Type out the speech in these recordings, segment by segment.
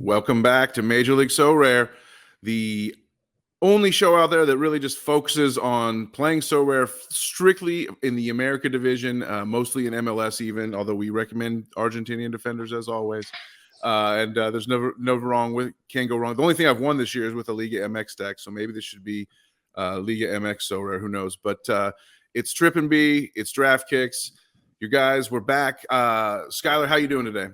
Welcome back to Major League Sorare, the only show out there that really just focuses on playing Sorare strictly in the America division, mostly in MLS even, although we recommend Argentinian defenders as always. There's no wrong with, can't go wrong. The only thing I've won this year is with a Liga MX deck, so maybe this should be Liga MX Sorare, who knows. But it's TrippinB, it's DraftKicks. You guys, we're back. Schuyler, how you doing today?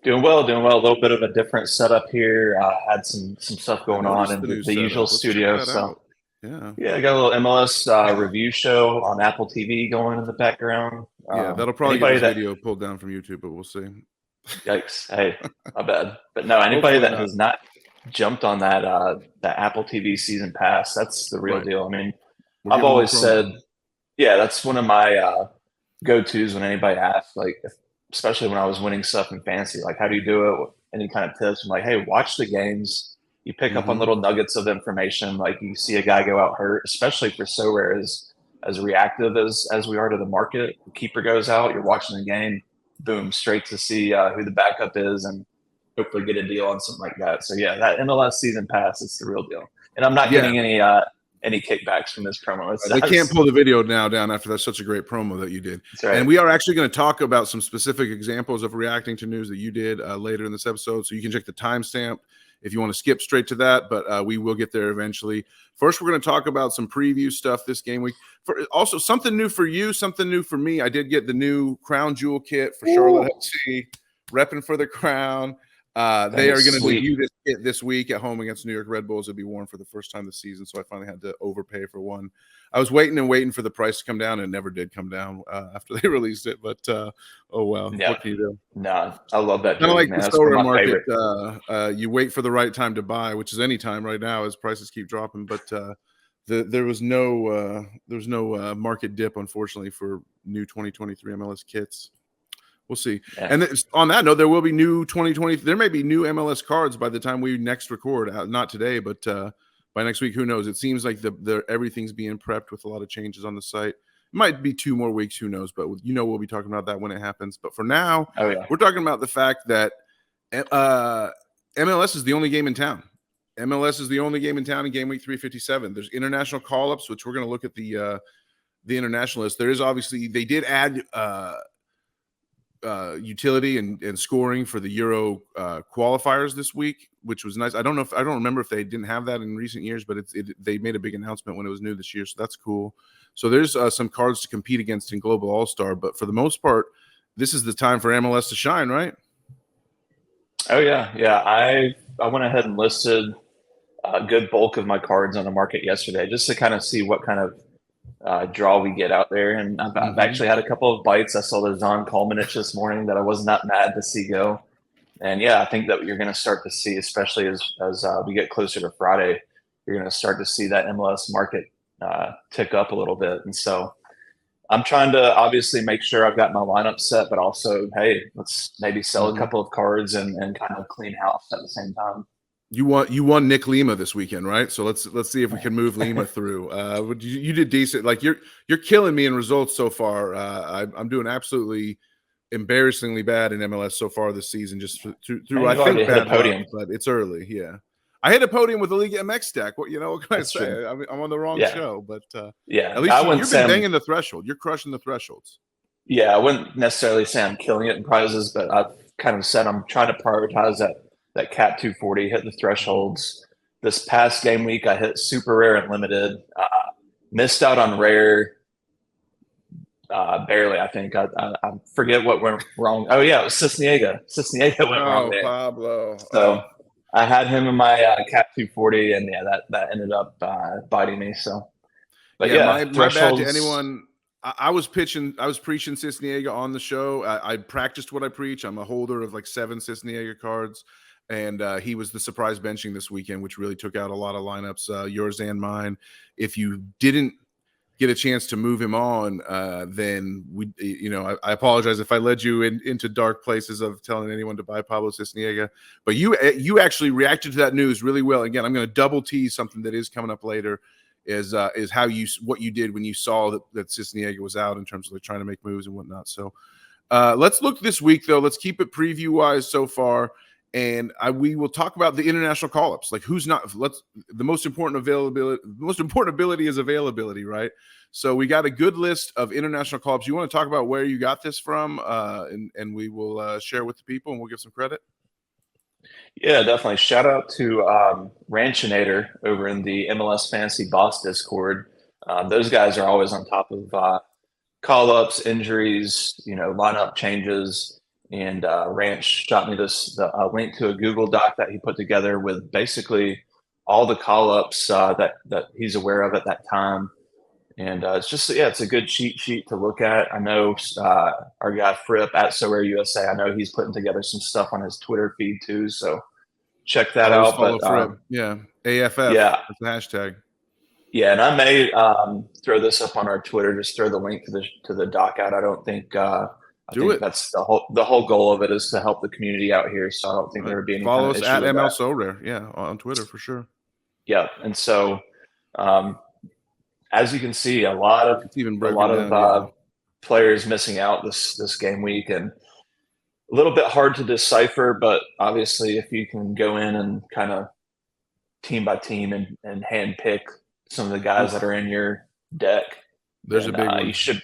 Doing well. A little bit of a different setup here. Had some stuff going on in the usual studio. So yeah, I got a little MLS review show on Apple TV going in the background. Yeah, that'll probably get this video pulled down from YouTube, but we'll see. Yikes! Hey, my bad. But no, anybody that has not jumped on that Apple TV season pass, that's the real deal. I mean, I've always said, yeah, that's one of my go-tos when anybody asks, like, especially when I was winning stuff in fantasy, like, how do you do it? Any kind of tips? I'm like, hey, watch the games. You pick up on little nuggets of information. Like, you see a guy go out hurt, especially for Sorare as reactive as we are to the market. The keeper goes out, you're watching the game, boom, straight to see who the backup is and hopefully get a deal on something like that. So yeah, that MLS season pass, it's the real deal. And I'm not getting any kickbacks from this promo. They can't pull the video now down after that's such a great promo that you did. Right. And we are actually going to talk about some specific examples of reacting to news that you did later in this episode. So you can check the timestamp if you want to skip straight to that, but we will get there eventually. First, we're going to talk about some preview stuff this game week. Also, something new for you, something new for me. I did get the new Crown Jewel kit for Charlotte FC, repping for the Crown. They are going to debut this kit this week at home against New York Red Bulls. It'll be worn for the first time this season, so I finally had to overpay for one. I was waiting for the price to come down, and it never did come down after they released it. But oh well, yeah. What can you do? No, I love that. Kind of like the Sorare market. You wait for the right time to buy, which is any time right now as prices keep dropping. But there was no market dip, unfortunately, for new 2023 MLS kits. We'll see. Yeah. And on that note, there will be new 2020. There may be new MLS cards by the time we next record. Not today, but by next week, who knows? It seems like everything's being prepped with a lot of changes on the site. It might be 2 more weeks, who knows? But we'll be talking about that when it happens. But for now, we're talking about the fact that MLS is the only game in town. MLS is the only game in town in Game Week 357. There's international call-ups, which we're going to look at the international list. There is obviously they did add. Utility and scoring for the Euro qualifiers this week, which was nice. I don't remember if they didn't have that in recent years, but they made a big announcement when it was new this year, so that's cool. So there's some cards to compete against in Global All-Star, but for the most part, this is the time for MLS to shine, right? Oh yeah. I went ahead and listed a good bulk of my cards on the market yesterday just to kind of see what kind of draw we get out there, and I've actually had a couple of bites. I saw the Zon Kalmanich this morning that I was not mad to see go, and yeah, I think that you're going to start to see, especially as we get closer to Friday, you're going to start to see that MLS market tick up a little bit. And so I'm trying to obviously make sure I've got my lineup set, but also, hey, let's maybe sell a couple of cards and kind of clean house at the same time. You won Nick Lima this weekend, right? So let's see if we can move Lima through. You did decent. Like you're killing me in results so far. I'm doing absolutely embarrassingly bad in MLS so far this season. Just through I think bad podium, but it's early. Yeah, I hit a podium with the Liga MX deck. What can I say? I mean, I'm on the wrong show, but at least you've been banging the threshold. You're crushing the thresholds. Yeah, I wouldn't necessarily say I'm killing it in prizes, but I've kind of said I'm trying to prioritize that cap 240, hit the thresholds. This past game week, I hit super rare and limited. Missed out on rare barely, I think. I forget what went wrong. Oh, yeah, it was Cisniega. Cisniega went wrong there. Pablo. So I had him in my cap 240, and yeah, that ended up biting me. So, but my bad to anyone. I was preaching Cisniega on the show. I practiced what I preach. I'm a holder of like 7 Cisniega cards. And he was the surprise benching this weekend, which really took out a lot of lineups, yours and mine. If you didn't get a chance to move him on, then I apologize if I led you into dark places of telling anyone to buy Pablo Cisniega. But you actually reacted to that news really well. Again, I'm going to double tease something that is coming up later. Is what you did when you saw that Cisniega was out in terms of like trying to make moves and whatnot. So let's look this week though. Let's keep it preview wise so far. And we will talk about the international call-ups, like who's not. The most important ability is availability, right? So we got a good list of international call-ups. You want to talk about where you got this from, and we will share with the people, and we'll give some credit. Yeah, definitely. Shout out to Ranchinator over in the MLS Fantasy Boss Discord. Those guys are always on top of call-ups, injuries, lineup changes. And Ranch shot me the link to a Google Doc that he put together with basically all the call-ups that he's aware of at that time. And it's a good cheat sheet to look at. I know our guy Fripp at Sorare USA, I know he's putting together some stuff on his Twitter feed too. So check that out. Follow Fripp. Yeah, AFF. Yeah, that's the hashtag. Yeah, and I may throw this up on our Twitter. Just throw the link to the doc out. I don't think that's the whole goal of it is to help the community out here. So I don't think there would be any follow kind of us issue at with ML that. Sorare, yeah, on Twitter for sure. Yeah, and so as you can see, a lot of players missing out this game week, and a little bit hard to decipher. But obviously, if you can go in and kind of team by team and hand pick some of the guys that are in your deck, there's a big one. You should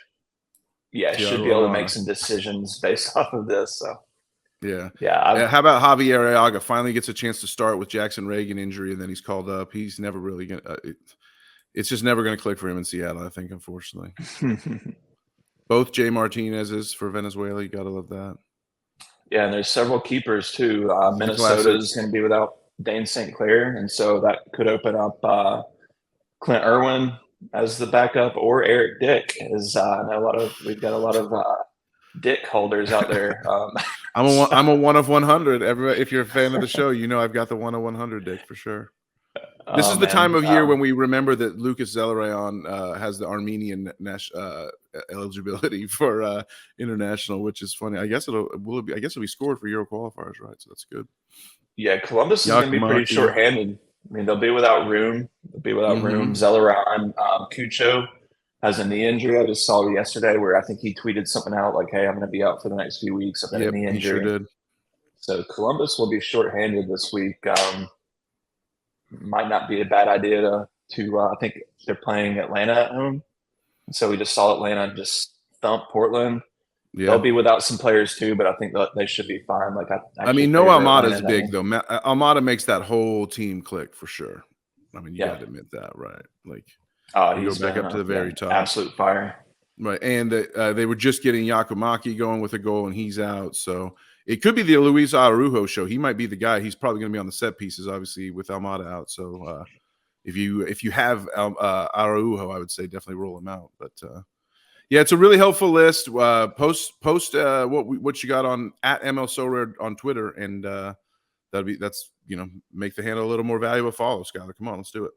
be able to make some decisions based off of this. So yeah. How about Javier Arriaga finally gets a chance to start with Jackson Reagan injury, and then he's called up. He's never really gonna. It's just never going to click for him in Seattle, I think, unfortunately. Both Jay Martinez's for Venezuela. You got to love that. Yeah, and there's several keepers too. Minnesota is going to be without Dane St. Clair, and so that could open up Clint Irwin as the backup, or Eric Dick. We've got a lot of Dick holders out there. I'm a 1 of 100. Everybody, if you're a fan of the show, I've got the 1 of 100 Dick for sure. This is the time of year when we remember that Lucas Zelarayan has the Armenian eligibility for international, which is funny. I guess it'll be scored for Euro qualifiers, right? So that's good. Yeah, Columbus is going to be pretty shorthanded. I mean, they'll be without Room. Zelarayan, Cucho has a knee injury. I just saw it yesterday where I think he tweeted something out like, "Hey, I'm going to be out for the next few weeks. I've got a knee injury." He sure did. So Columbus will be shorthanded this week. Might not be a bad idea to I think they're playing Atlanta at home. So we just saw Atlanta just thump Portland. Yeah. They'll be without some players too, but I think that they should be fine. Like no Almada is big though. Almada makes that whole team click for sure. I mean, you got to admit that, right? Like, you go back up to the very top. Absolute fire. Right, and they were just getting Yakumaki going with a goal, and he's out. So it could be the Luis Araujo show. He might be the guy. He's probably going to be on the set pieces, obviously, with Almada out. So if you have Araujo, I would say definitely roll him out. But it's a really helpful list. Post what you got on at ML Sorare on Twitter, and that's make the handle a little more valuable. Follow, Schuyler. Come on, let's do it.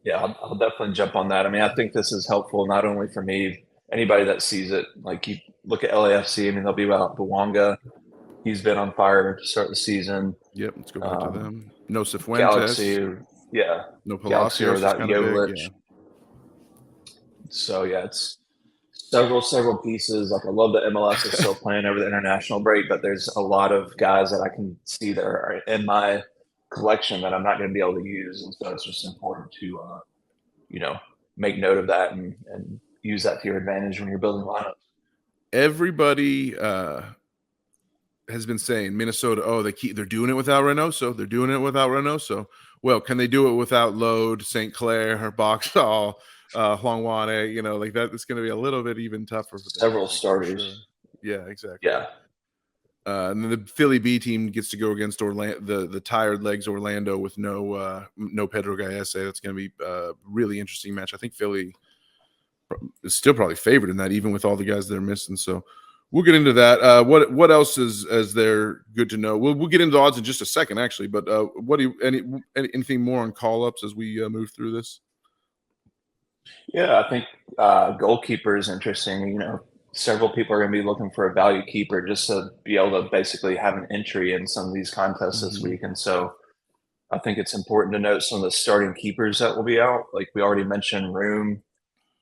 Yeah, I'll definitely jump on that. I mean, I think this is helpful not only for me, anybody that sees it. Like, you look at LAFC, I mean, they'll be without Bouanga. He's been on fire to start the season. Yep, let's go back to them. No Cifuentes. Galaxy, no Palacios without Jovic. Yeah. So, it's several pieces. Like, I love that MLS is still playing over the international break, but there's a lot of guys that I can see that are in my collection that I'm not going to be able to use, and so it's just important to make note of that and use that to your advantage when you're building lineups. Everybody has been saying Minnesota, they're doing it without Reynoso. Well, can they do it without Load, St. Clair, or Boxall, Huangwane? Like that. It's going to be a little bit even tougher for several starters. Sure. Yeah, exactly. Yeah. And then the Philly B team gets to go against the tired legs Orlando with no Pedro Gallese. That's going to be a really interesting match. I think Philly is still probably favored in that, even with all the guys they're missing. So we'll get into that. What else is there good to know? We'll get into odds in just a second, actually. But anything more on call ups as we move through this? Yeah, I think goalkeeper is interesting. Several people are going to be looking for a value keeper just to be able to basically have an entry in some of these contests this week. And so I think it's important to note some of the starting keepers that will be out. Like we already mentioned, Room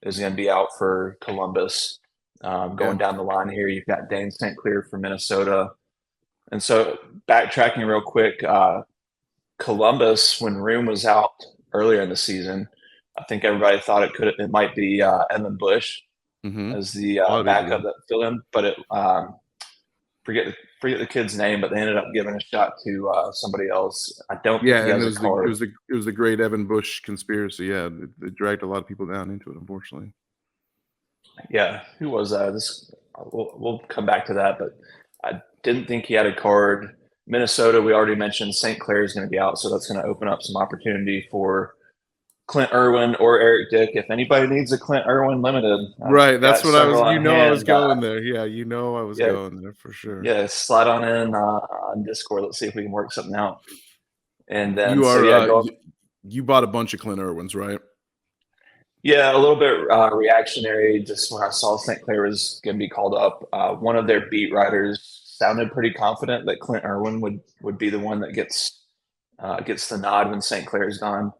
is going to be out for Columbus. Going down the line here, you've got Dane St. Clair for Minnesota. And so backtracking real quick, Columbus, when Room was out earlier in the season, I think everybody thought it might be Evan Bush as the backup that filled in, but it forget the kid's name, but they ended up giving a shot to somebody else. I don't think he has a card. It was the great Evan Bush conspiracy. Yeah, it dragged a lot of people down into it, unfortunately. Yeah, who was that? We'll come back to that, but I didn't think he had a card. Minnesota, we already mentioned St. Clair is going to be out, so that's going to open up some opportunity for Clint Irwin or Eric Dick. If anybody needs a Clint Irwin limited, right? That's what I was. I was going there. Yeah, I was going there for sure. Yeah, slide on in on Discord. Let's see if we can work something out. And then you bought a bunch of Clint Irwins, right? Yeah, a little bit reactionary. Just when I saw St. Clair was going to be called up, one of their beat writers sounded pretty confident that Clint Irwin would be the one that gets the nod when St. Clair's gone.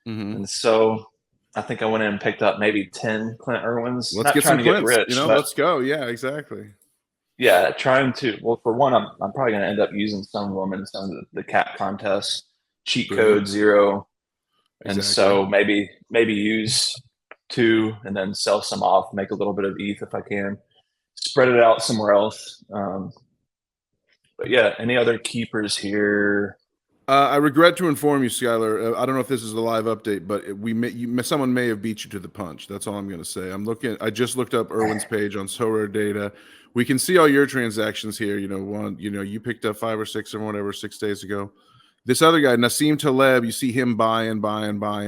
Mm-hmm. And so I think I went in and picked up maybe 10 Clint Irwins. Let's get some Clints. Let's go. Yeah, exactly. Yeah, trying to. Well, for one, I'm probably going to end up using some of them in some of the cap contests, cheat code 0, and so maybe use 2 and then sell some off, make a little bit of ETH if I can, spread it out somewhere else. But yeah, any other keepers here? I regret to inform you, Schuyler. I don't know if this is a live update, but someone may have beat you to the punch. That's all I'm going to say. I just looked up Irwin's page on Sorare data. We can see all your transactions here. You picked up 5 or 6 or whatever 6 days ago. This other guy, Nassim Taleb, you see him buying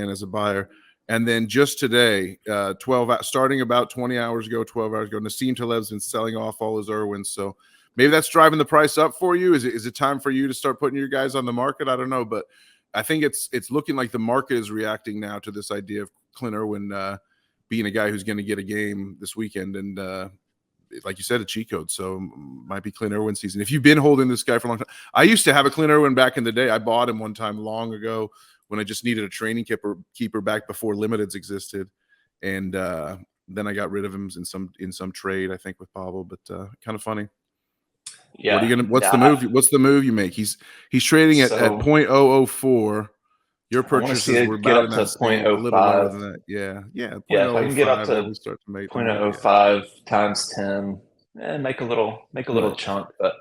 as a buyer. And then just today, starting about 20 hours ago, 12 hours ago, Nassim Taleb's been selling off all his Irwins. So maybe that's driving the price up for you. Is it time for you to start putting your guys on the market? I don't know, but I think it's looking like the market is reacting now to this idea of Clint Irwin being a guy who's going to get a game this weekend. And like you said, a cheat code. So might be Clint Irwin season. If you've been holding this guy for a long time, I used to have a Clint Irwin back in the day. I bought him one time long ago when I just needed a training keeper back before limiteds existed. And then I got rid of him in some trade, I think, with Pavel, but kind of funny. Yeah. What's the move? What's the move you make? He's trading at 0.004. Your purchases were about in that same, a little lower than that. Yeah. Yeah. If I can get up to start to make 0.05 times 10 and make a little chunk, but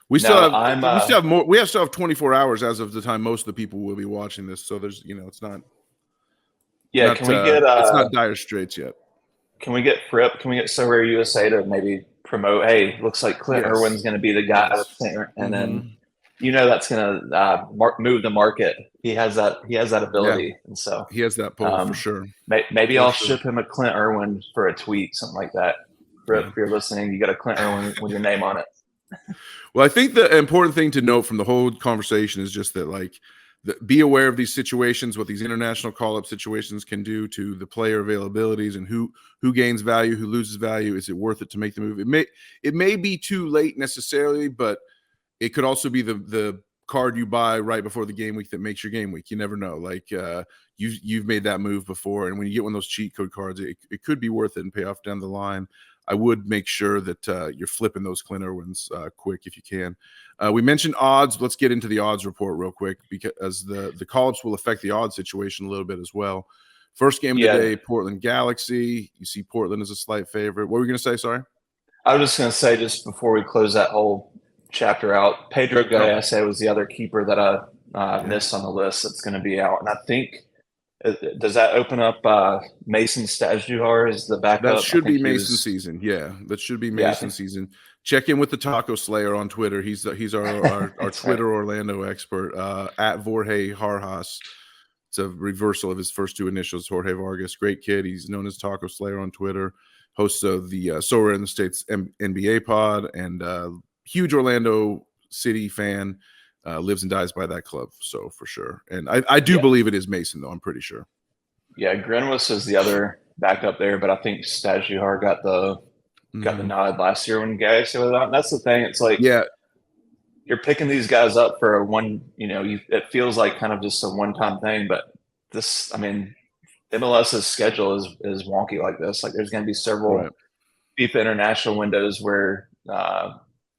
we still have 24 hours as of the time most of the people will be watching this. So there's, it's not. Yeah. Can we get? It's not dire straits yet. Can we get Fripp? Can we get Sorare USA to maybe promote? Hey, looks like Clint Irwin's going to be the guy, and then that's going to move the market. He has that ability, and so he has that pull for sure. Maybe I'll ship him a Clint Irwin for a tweet, something like that. If you're listening, you got a Clint Irwin with your name on it. Well, I think the important thing to note from the whole conversation is just that, be aware of these situations, what these international call-up situations can do to the player availabilities and who gains value, who loses value. Is it worth it to make the move? It may be too late necessarily, but it could also be the card you buy right before the game week that makes your game week. You never know. You've made that move before, and when you get one of those cheat code cards, it could be worth it and pay off down the line. I would make sure that you're flipping those Clint Irwins quick if you can. We mentioned odds. Let's get into the odds report real quick because the call-ups will affect the odds situation a little bit as well. First game of the day, Portland Galaxy. You see Portland as a slight favorite. What were you going to say? Sorry? I was just going to say, just before we close that whole chapter out, Pedro Gallese was the other keeper that I missed on the list that's going to be out. And I think, does that open up Mason Stajduhar as the backup? That should be Mason season. Yeah, that should be Mason season. Check in with the Taco Slayer on Twitter. He's our Twitter Orlando expert at Jorge Harjas. It's a reversal of his first 2 initials, Jorge Vargas. Great kid. He's known as Taco Slayer on Twitter. Host of the Sorare in the States NBA pod and huge Orlando City fan. Lives and dies by that club, so for sure. And I do believe it is Mason, though. I'm pretty sure. Yeah, Grenwis is the other backup there, but I think Stajduhar got the nod last year when Gallese was out. And that's the thing. It's like you're picking these guys up for a one. It feels like kind of just a one-time thing, but MLS's schedule is wonky like this. Like there's going to be several FIFA international windows where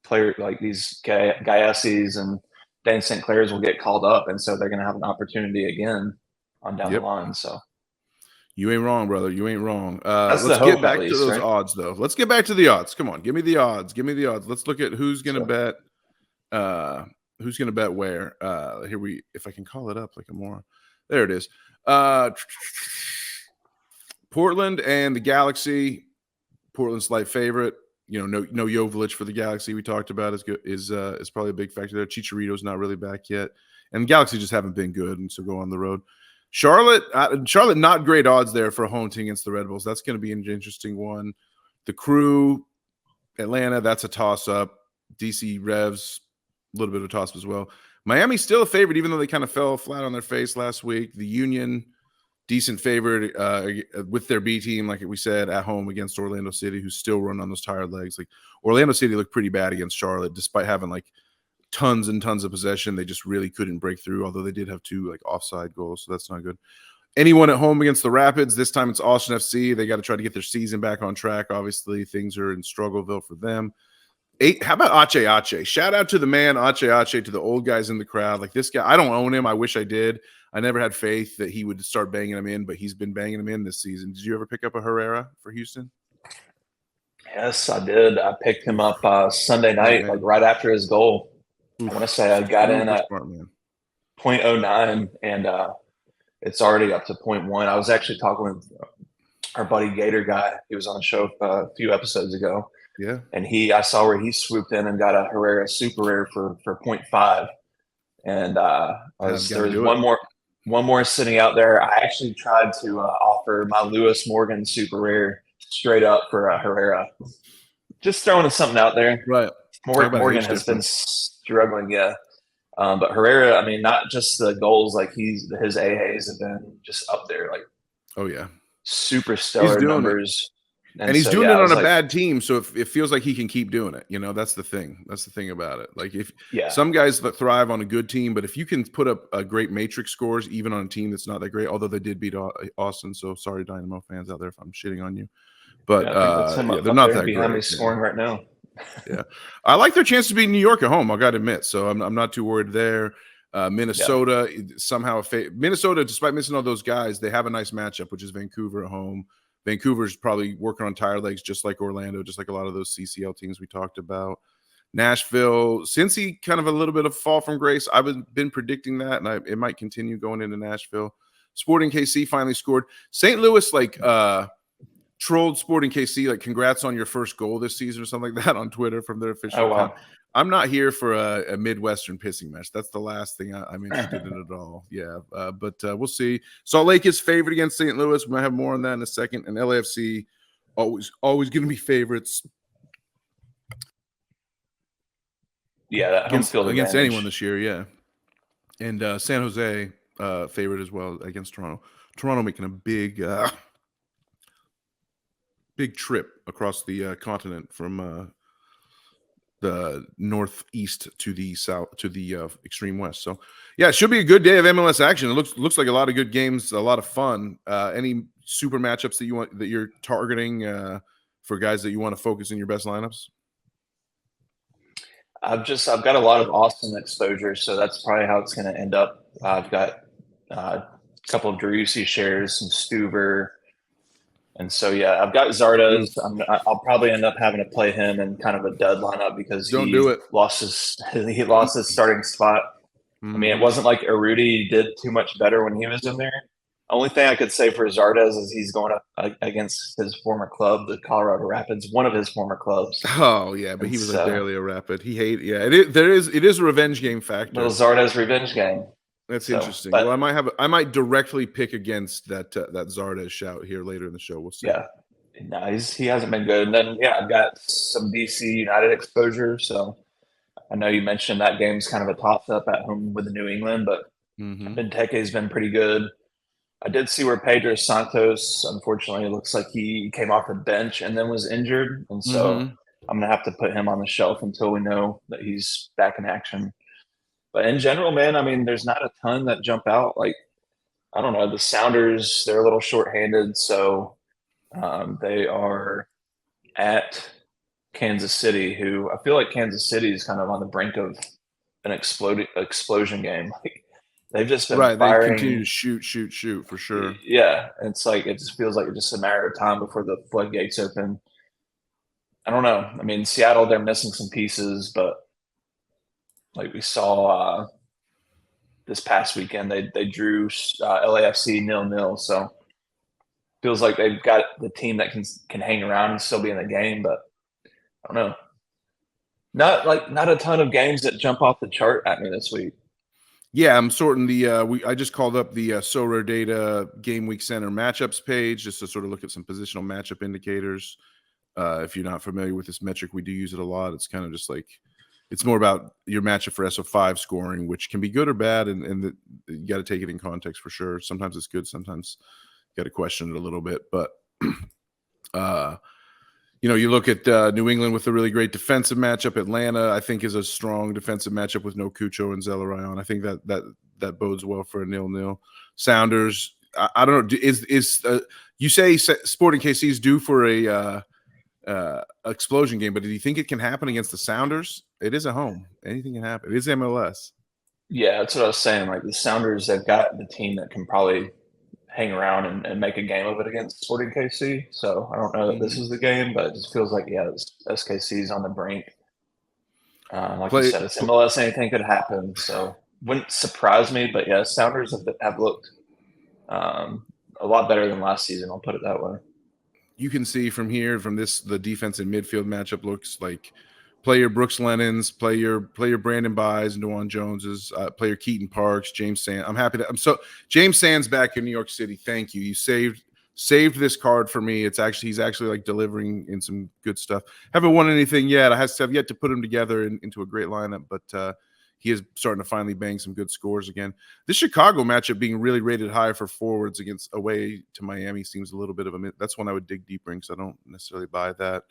player like these Gaiases and Dan St. Clairs will get called up, and so they're going to have an opportunity again on down the line. So you ain't wrong, brother. You ain't wrong. That's let's the hope, get back at least, to those right? odds, though. Let's get back to the odds. Come on, give me the odds. Give me the odds. Let's look at who's going to bet. Who's going to bet where? If I can call it up like a moron. There it is. Portland and the Galaxy. Portland's slight favorite. You know, no Jovic for the Galaxy. We talked about is probably a big factor there. Chicharito's not really back yet, and the Galaxy just haven't been good, and so go on the road. Charlotte, not great odds there for a home team against the Red Bulls. That's going to be an interesting one. The Crew, Atlanta, that's a toss-up. DC Revs, a little bit of a toss-up as well. Miami's still a favorite, even though they kind of fell flat on their face last week. The Union, decent favorite with their B team, like we said, at home against Orlando City, who's still running on those tired legs. Like Orlando City looked pretty bad against Charlotte, despite having like tons and tons of possession. They just really couldn't break through, although they did have 2 like offside goals, so that's not good. Anyone at home against the Rapids, this time it's Austin FC. They got to try to get their season back on track. Obviously, things are in struggleville for them. How about Ache? Shout out to the man, Ache, to the old guys in the crowd. Like this guy, I don't own him. I wish I did. I never had faith that he would start banging them in, but he's been banging them in this season. Did you ever pick up a Herrera for Houston? Yes, I did. I picked him up Sunday night, like right after his goal. I want to say I got in at 0.09, and it's already up to 0.1. I was actually talking with our buddy Gator guy. He was on the show a few episodes ago. Yeah. And I saw where he swooped in and got a Herrera super rare for 0.5. And there was one more sitting out there. I actually tried to offer my Lewis Morgan super rare straight up for Herrera. Just throwing something out there. Right. Morgan has been struggling, yeah. But Herrera, I mean, not just the goals, like his AAs have been just up there, like, oh yeah, super stellar numbers. And he's doing it on a bad team, so it feels like he can keep doing it. You know, that's the thing. That's the thing about it. Like some guys that thrive on a good team, but if you can put up a great matrix scores even on a team that's not that great, although they did beat Austin, so sorry Dynamo fans out there if I'm shitting on you. But they're not that great. Me scoring right now. Yeah, I like their chance to beat New York at home. I got to admit, so I'm not too worried there. Minnesota somehow Minnesota, despite missing all those guys, they have a nice matchup, which is Vancouver at home. Vancouver's probably working on tired legs, just like Orlando, just like a lot of those CCL teams we talked about. Nashville, Cincy, kind of a little bit of fall from grace. I've been predicting that, and it might continue going into Nashville. Sporting KC finally scored. St. Louis, trolled Sporting KC, like, congrats on your first goal this season or something like that on Twitter from their official account. Wow. I'm not here for a Midwestern pissing match. That's the last thing I'm interested in at all. Yeah, but we'll see. Salt Lake is favored against St. Louis. We might have more on that in a second. And LAFC, always going to be favorites. Yeah, against anyone this year. Yeah, and San Jose favorite as well against Toronto. Toronto making a big trip across the continent from the northeast to the south to the extreme west. So yeah, it should be a good day of MLS action. It looks like a lot of good games, a lot of fun. Any super matchups that you're targeting for guys that you want to focus in your best lineups? I've got a lot of Austin exposure, so that's probably how it's going to end up. I've got a couple of Driussi shares, some Stuver. And so, yeah, I've got Zardes. I'll probably end up having to play him in kind of a dud lineup because he lost his starting spot. I mean, it wasn't like Urruti did too much better when he was in there. Only thing I could say for Zardes is he's going up against his former club, the Colorado Rapids, one of his former clubs. Oh yeah, but he was barely a Rapid. He hated. Yeah, it is a revenge game factor. Little Zardes revenge game. That's interesting. Well, I might directly pick against that Zardes shout here later in the show. We'll see. Yeah, no, he hasn't been good. And then I've got some DC United exposure. So I know you mentioned that game's kind of a toss up at home with the New England, but Benteke's been pretty good. I did see where Pedro Santos, unfortunately, it looks like he came off the bench and then was injured, and so I'm gonna have to put him on the shelf until we know that he's back in action. But in general, man, I mean, there's not a ton that jump out. Like, I don't know, the Sounders, they're a little shorthanded, so they are at Kansas City, who I feel like Kansas City is kind of on the brink of an explosion game. Like, they've just been Right. firing. They continue to shoot for sure. Yeah. It's like, it just feels like it's just a matter of time before the floodgates open. I don't know. I mean, Seattle, they're missing some pieces, but like we saw this past weekend, they drew LAFC 0-0. So feels like they've got the team that can hang around and still be in the game, but I don't know. Not a ton of games that jump off the chart at me this week. Yeah, I'm sorting the I just called up the Sorare Data Game Week Center matchups page just to sort of look at some positional matchup indicators. If you're not familiar with this metric, we do use it a lot. It's kind of just like, it's more about your matchup for SO5 scoring, which can be good or bad, and you got to take it in context for sure. Sometimes it's good, sometimes you got to question it a little bit. But you look at New England with a really great defensive matchup. Atlanta, I think, is a strong defensive matchup with no Cucho and Zelarayan. I think that bodes well for a 0-0. Sounders, I don't know. Is you say Sporting KC is due for a explosion game, but do you think it can happen against the Sounders? It is at home. Anything can happen. It is MLS. Yeah, that's what I was saying. Like, the Sounders, they've got the team that can probably hang around and make a game of it against Sporting KC. So I don't know that this is the game, but it just feels like, yeah, SKC is on the brink. Like you said, it's MLS. Anything could happen. So wouldn't surprise me. But yeah, Sounders have looked a lot better than last season. I'll put it that way. You can see from here, from this, the defense and midfield matchup looks like player Brooks Lennon's, player Brandon Byes and Dewan Jones's, player Keaton Parks, James Sands. James Sands back in New York City. Thank you. You saved this card for me. He's actually like delivering in some good stuff. Haven't won anything yet. I have yet to put him together into a great lineup, but he is starting to finally bang some good scores again. This Chicago matchup being really rated high for forwards against away to Miami seems a little bit of that's one I would dig deeper in because I don't necessarily buy that.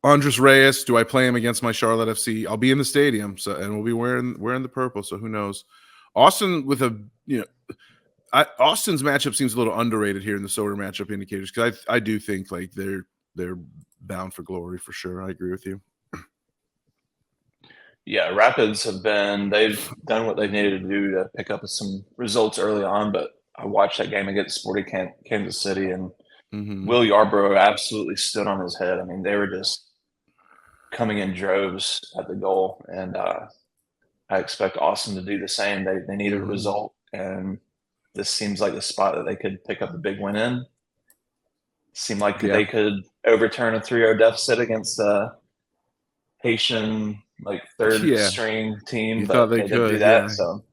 Andres Reyes, do I play him against my Charlotte FC? I'll be in the stadium, and we'll be wearing the purple, so who knows? Austin with Austin's matchup seems a little underrated here in the Sorare matchup indicators because I do think like they're bound for glory for sure. I agree with you. Yeah, Rapids they've done what they needed to do to pick up some results early on, but I watched that game against Sporting Kansas City, and Will Yarbrough absolutely stood on his head. I mean, they were just coming in droves at the goal, and I expect Austin to do the same. They needed a result, and this seems like the spot that they could pick up a big win in. Seemed like they could overturn a 3-0 deficit against a Haitian third string team, but they didn't do that. So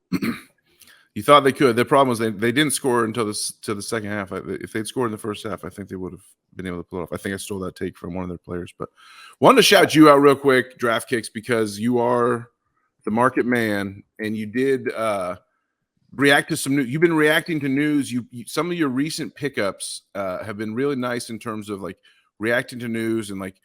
you thought they could. The problem was they didn't score until the second half. If they'd scored in the first half, I think they would have been able to pull it off. I think I stole that take from one of their players, but wanted to shout you out real quick, DraftKicks, because you are the market man, and you did react to some news. You've been reacting to news. Some of your recent pickups have been really nice in terms of like reacting to news, and like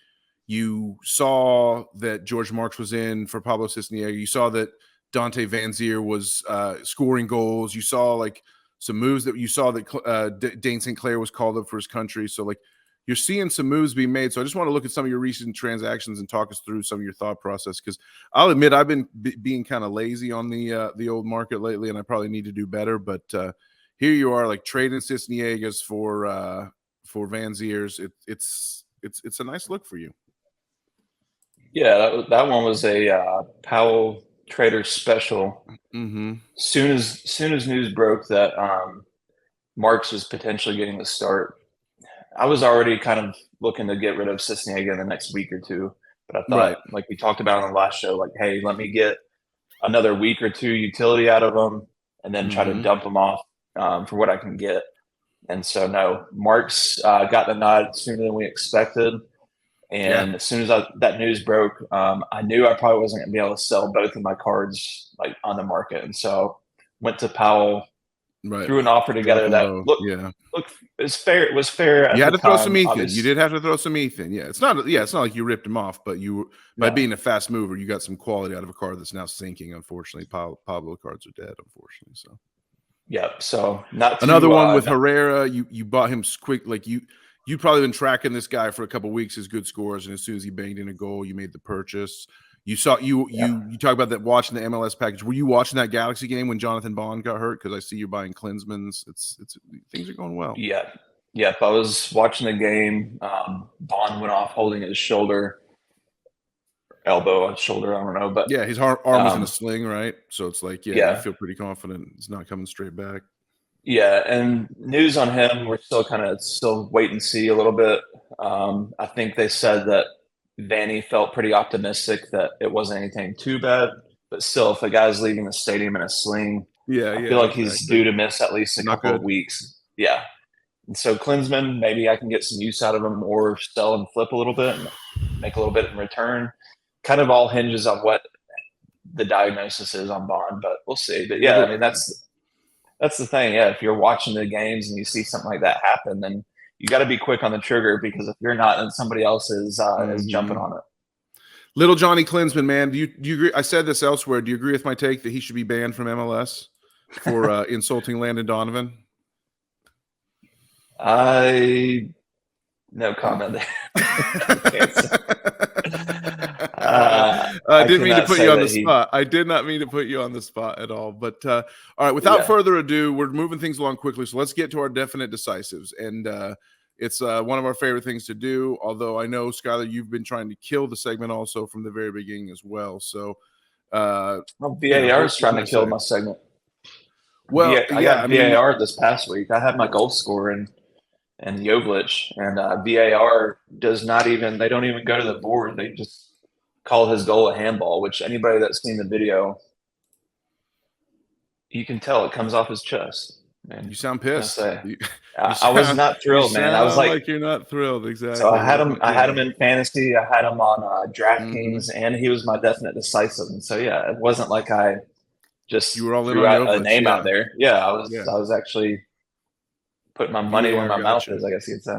you saw that George Marks was in for Pablo Cisniega. You saw that Dante Van Zier was scoring goals. You saw like some moves that you saw that Dane St. Clair was called up for his country. So like you're seeing some moves being made. So I just want to look at some of your recent transactions and talk us through some of your thought process, because I'll admit I've been being kind of lazy on the old market lately, and I probably need to do better. But here you are, like trading Cisniegas for Van Ziers. It's a nice look for you. Yeah, that one was a Powell Trader special. Soon as news broke that Marks was potentially getting the start, I was already kind of looking to get rid of Cisniega in the next week or two. But I thought, like we talked about on the last show, like, hey, let me get another week or two utility out of them, and then try to dump them off for what I can get. And so, no, Marks got the nod sooner than we expected. And as soon as that news broke, I knew I probably wasn't going to be able to sell both of my cards like on the market. And so went to Powell, threw an offer together that look, it was fair. It was fair. You had to throw some ETH in. You did have to throw some ETH in. Yeah, it's not like you ripped him off, but by being a fast mover, you got some quality out of a card that's now sinking. Unfortunately, Pablo cards are dead. Unfortunately, so yeah. So not another one with Herrera. You bought him quick, like you you've probably been tracking this guy for a couple of weeks, his good scores, and as soon as he banged in a goal, you made the purchase. You talk about that watching the MLS package. Were you watching that Galaxy game when Jonathan Bond got hurt? Because I see you're buying Klinsmann's. It's things are going well. Yeah. Yep. I was watching the game. Bond went off holding his shoulder, elbow, shoulder. I don't know, but yeah, his arm was in a sling, right? So it's like, you feel pretty confident it's not coming straight back. Yeah, and news on him, we're still wait and see a little bit. I think they said that Vanny felt pretty optimistic that it wasn't anything too bad, but still, if a guy's leaving the stadium in a sling, I feel like he's due to miss at least a couple of weeks. Yeah. And so Klinsmann, maybe I can get some use out of him or sell and flip a little bit and make a little bit in return. Kind of all hinges on what the diagnosis is on Bond, but we'll see. But yeah, I mean, that's the thing. Yeah, if you're watching the games and you see something like that happen, then you got to be quick on the trigger, because if you're not, then somebody else is jumping on it. Little Johnny Klinsmann, man, do you agree? I said this elsewhere. Do you agree with my take that he should be banned from MLS for insulting Landon Donovan? No comment there. I didn't mean to put you on the spot. I did not mean to put you on the spot at all. But all right, without further ado, we're moving things along quickly. So let's get to our definite decisives. And it's one of our favorite things to do. Although I know, Schuyler, you've been trying to kill the segment also from the very beginning as well. So VAR is trying to kill my segment. Well, I got VAR this past week. I had my goal scorer and Jovic, and VAR they don't even go to the board. They just call his goal a handball, which anybody that's seen the video, you can tell it comes off his chest. Man, you sound pissed. I was not thrilled, man. I was like you're not thrilled. Exactly. So I had him in fantasy. I had him on DraftKings, and he was my definite decisive. And so, yeah, it wasn't like I just threw out a name out there. Yeah, I was actually putting my money where my mouth is, I guess you'd say.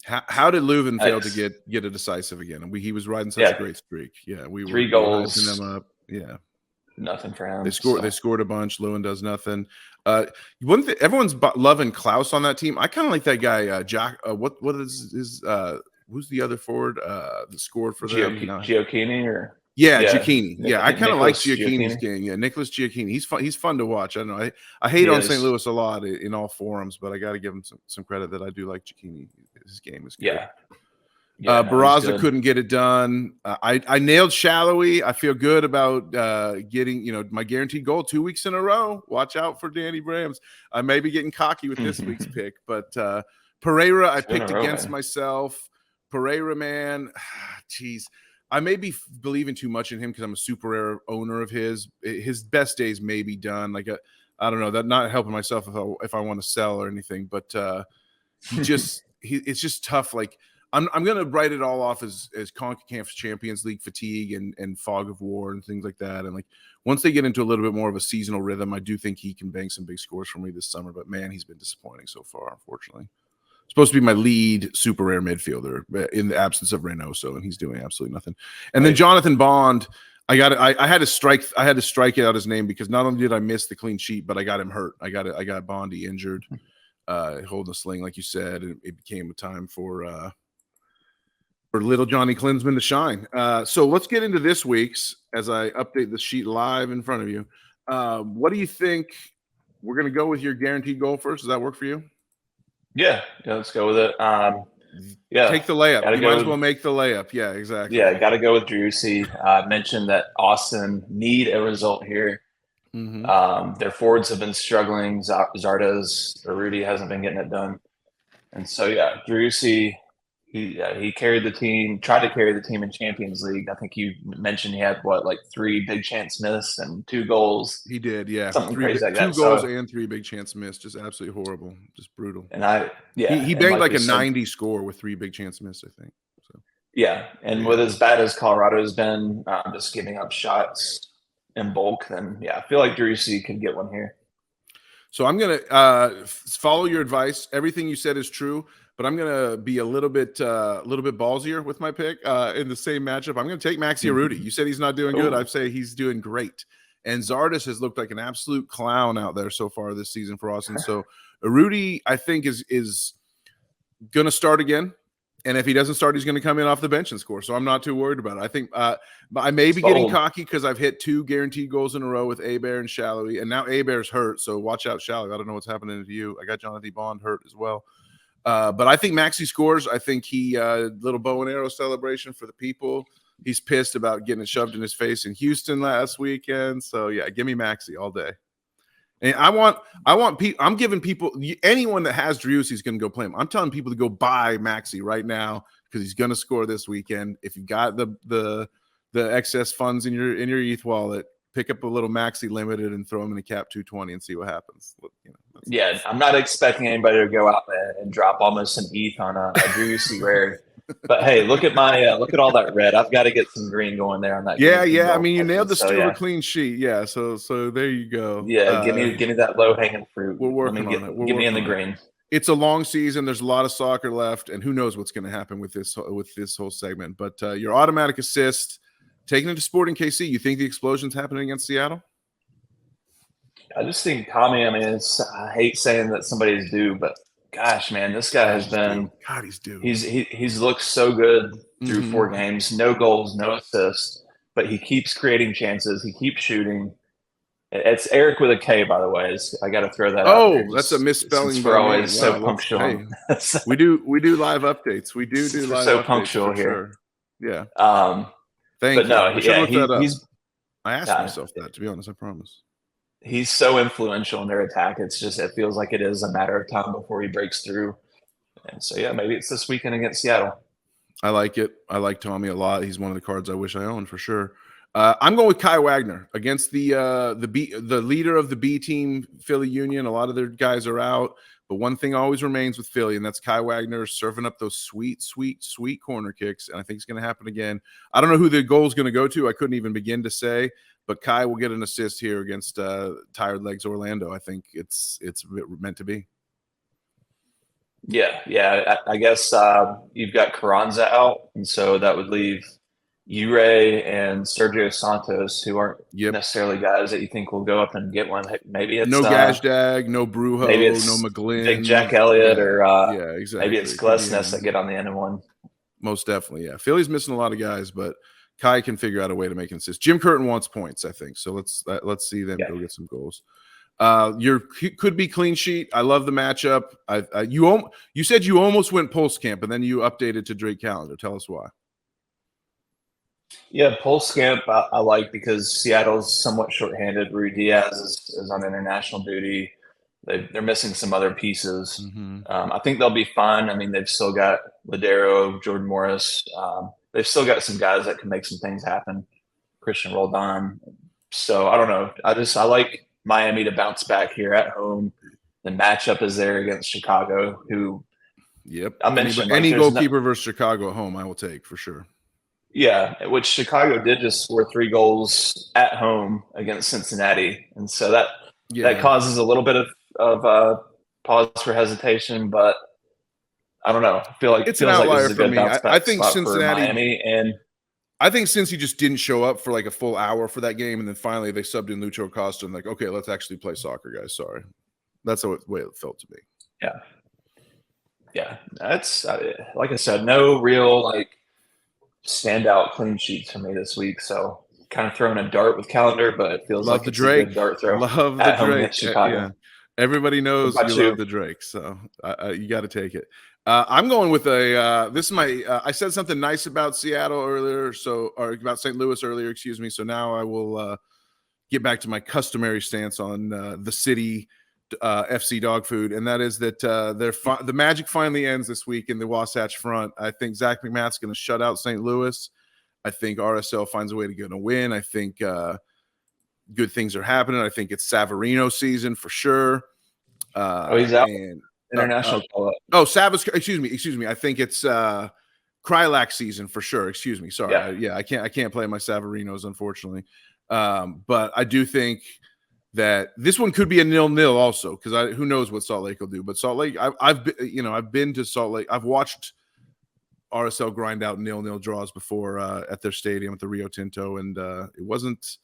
How did Leuven fail to get a decisive again? He was riding such a great streak. Yeah, we were 3 goals. Them up. Yeah, nothing for him. They scored a bunch. Leuven does nothing. One thing, everyone's loving Klaus on that team. I kind of like that guy. Jack. What is his? Who's the other forward that scored for them? Giochini or. Yeah, Giacchini. Yeah, I kind of like Giacchini's game. Yeah, Nicholas Giacchini. He's fun to watch. I don't know. I hate on St. Louis a lot in all forums, but I got to give him some credit that I do like Giacchini. His game is good. Yeah. Barraza couldn't get it done. I nailed Shallowy. I feel good about getting my guaranteed goal 2 weeks in a row. Watch out for Danny Brams. I may be getting cocky with this week's pick, but Pereira I picked against myself. Pereira, man, jeez. I may be believing too much in him because I'm a super rare owner of his. His best days may be done. I don't know. That not helping myself if I want to sell or anything. But it's just tough. Like I'm gonna write it all off as CONCACAF Champions League fatigue and fog of war and things like that. And like once they get into a little bit more of a seasonal rhythm, I do think he can bang some big scores for me this summer. But man, he's been disappointing so far, unfortunately. Supposed to be my lead super rare midfielder in the absence of Reynoso, and he's doing absolutely nothing. And then Jonathan Bond, I had to strike out his name because not only did I miss the clean sheet, but I got him hurt. I got Bondy injured, holding a sling, like you said, and it became a time for little Johnny Klinsmann to shine. So let's get into this week's as I update the sheet live in front of you. What do you think? We're going to go with your guaranteed goal first. Does that work for you? Yeah, let's go with it. Take the layup. You might as well make the layup. Yeah, exactly. Yeah, got to go with Driussi. Mentioned that Austin need a result here. Mm-hmm. Their forwards have been struggling. Zardes or Rudy hasn't been getting it done. And so, Driussi, he carried the team, tried to carry the team in Champions League. I think you mentioned he had 3 big chance missed and 2 goals. He did, yeah. Something crazy like that. 2 goals and 3 big chance missed. Just absolutely horrible. Just brutal. And he banged like a 90 score with 3 big chance missed, I think. So with as bad as Colorado's been, just giving up shots in bulk, then I feel like Driussi could get one here. So I'm gonna follow your advice. Everything you said is true. But I'm going to be a little bit ballsier with my pick in the same matchup. I'm going to take Maxi Urruti. You said he's not doing good. I'd say he's doing great. And Zardes has looked like an absolute clown out there so far this season for Austin. So Urruti, I think, is going to start again. And if he doesn't start, he's going to come in off the bench and score. So I'm not too worried about it. I think I may be getting cocky because I've hit 2 guaranteed goals in a row with Abear and Shallowy. And now Abear's hurt. So watch out, Shallowy. I don't know what's happening to you. I got Jonathan Bond hurt as well. But I think Maxey scores. I think he little bow and arrow celebration for the people. He's pissed about getting it shoved in his face in Houston last weekend. So yeah, give me Maxey all day. And I'm giving people, anyone that has Driussi is going to go play him. I'm telling people to go buy Maxey right now because he's going to score this weekend. If you got the excess funds in your ETH wallet, pick up a little Maxey limited and throw him in a cap 220 and see what happens. Yeah, I'm not expecting anybody to go out and drop almost an ETH on a Driussi rare. But hey, look at look at all that red. I've got to get some green going there on that. Yeah. I mean, you nailed the Stuber clean sheet. Yeah. So there you go. Yeah. Give me that low hanging fruit. We're working on it. Give me in the green. It's a long season. There's a lot of soccer left, and who knows what's going to happen with this whole segment. But your automatic assist, taking it to Sporting KC. You think the explosion's happening against Seattle? I just think Tommy. I mean, I hate saying that somebody's due, but gosh, man, this guy has been. God, he's due. He's looked so good through 4 games. No goals, no assists, but he keeps creating chances. He keeps shooting. It's Eric with a K, by the way. I got to throw that out. Oh, that's a misspelling. We're always so punctual. Hey, we do live updates. We do live so updates punctual here. Sure. Yeah. Thank you. No, I asked myself that, to be honest. I promise. He's so influential in their attack. It feels like it is a matter of time before he breaks through. And so, yeah, maybe it's this weekend against Seattle. I like it. I like Tommy a lot. He's one of the cards I wish I owned for sure. I'm going with Kai Wagner against the leader of the B team, Philly Union. A lot of their guys are out, but one thing always remains with Philly, and that's Kai Wagner serving up those sweet, sweet, sweet corner kicks. And I think it's going to happen again. I don't know who the goal is going to go to. I couldn't even begin to say. But Kai will get an assist here against Tired Legs Orlando. I think it's meant to be. Yeah. I guess you've got Carranza out, and so that would leave Ure and Sergio Santos, who aren't necessarily guys that you think will go up and get one. Maybe it's no Gazdag, no Brujo, no McGlynn, Big Jack Elliott, or exactly. Maybe it's Glesnes that get on the end of one. Most definitely, yeah. Philly's missing a lot of guys, but Kai can figure out a way to make an assist. Jim Curtin wants points, I think. So let's see them go get some goals. Your could be clean sheet. I love the matchup. You said you almost went Pulse Camp, and then you updated to Drake Calendar. Tell us why. Yeah, Pulse Camp I like because Seattle's somewhat shorthanded. Rui Diaz is on international duty. They're missing some other pieces. I think they'll be fine. I mean, they've still got Ladero, Jordan Morris. They've still got some guys that can make some things happen. Christian Roldan. So I don't know. I like Miami to bounce back here at home. The matchup is there against Chicago, who I mentioned any goalkeeper versus Chicago at home, I will take for sure. Yeah, which Chicago did just score 3 goals at home against Cincinnati, and so that causes a little bit of pause for hesitation, but I don't know. I feel like it's an outlier for me. I think Cincinnati, Miami, and I think since he just didn't show up for like a full hour for that game, and then finally they subbed in Lucho Acosta and like, okay, let's actually play soccer, guys. Sorry, that's the way it felt to me. Yeah. That's like I said, no real standout clean sheets for me this week. So kind of throwing a dart with Calendar, but it feels like it's a good dart throw. Love the Drake. Yeah. Everybody knows you love the Drake, so you got to take it. I'm going with this is my I said something nice about Seattle earlier, or about St. Louis earlier, excuse me. So now I will get back to my customary stance on the city FC dog food, and that is that the magic finally ends this week in the Wasatch Front. I think Zach McMath's going to shut out St. Louis. I think RSL finds a way to get a win. I think good things are happening. I think it's Savarino season for sure. He's out. International call-up. Savas. Excuse me. I think it's Krylak season for sure. Excuse me. Sorry. I can't play my Savarinos, unfortunately. But I do think that this one could be a 0-0 also, because who knows what Salt Lake will do. But Salt Lake, I've been to Salt Lake. I've watched RSL grind out 0-0 draws before at their stadium at the Rio Tinto, and it wasn't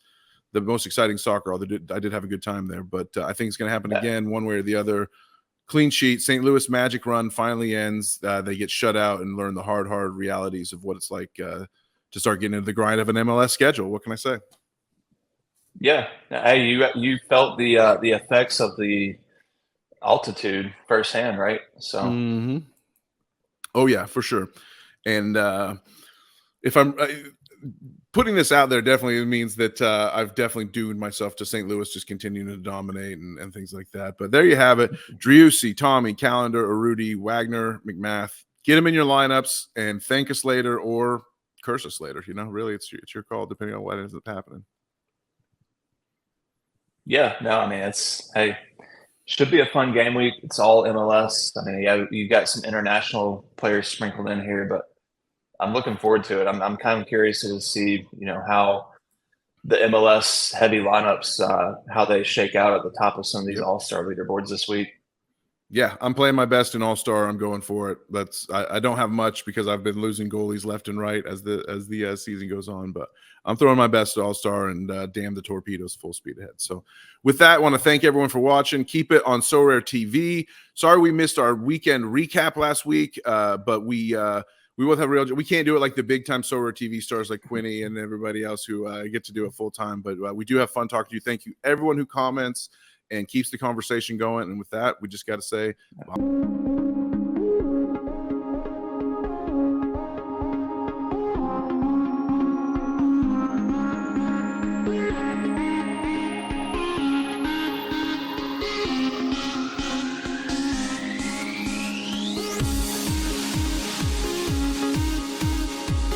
the most exciting soccer. Although I did have a good time there, but I think it's going to happen again, one way or the other. clean sheet. St. Louis magic run finally ends. They get shut out and learn the hard realities of what it's like to start getting into the grind of an MLS schedule. What can I say? Yeah. Hey, you felt the effects of the altitude firsthand, right? So. Oh yeah, for sure. And if I'm putting this out there, definitely means that I've definitely doomed myself to St. Louis just continuing to dominate and things like that. But there you have it. Driussi, Tommy, Callender, Arudi, Wagner, McMath. Get them in your lineups and thank us later or curse us later. Really, it's your call depending on what ends up happening. Yeah, no, I mean, should be a fun game week. It's all MLS. I mean, you got some international players sprinkled in here, but I'm looking forward to it. I'm kind of curious to see, how the MLS heavy lineups, how they shake out at the top of some of these all-star leaderboards this week. Yeah, I'm playing my best in all-star. I'm going for it. I don't have much because I've been losing goalies left and right as the season goes on, but I'm throwing my best at all-star and damn the torpedoes full speed ahead. So with that, I want to thank everyone for watching. Keep it on Sorare TV. Sorry we missed our weekend recap last week, but we both have we can't do it like the big time Sorare TV stars like Quinny and everybody else who get to do it full time, but we do have fun talking to you. Thank you everyone who comments and keeps the conversation going. And with that, we just got to say bye.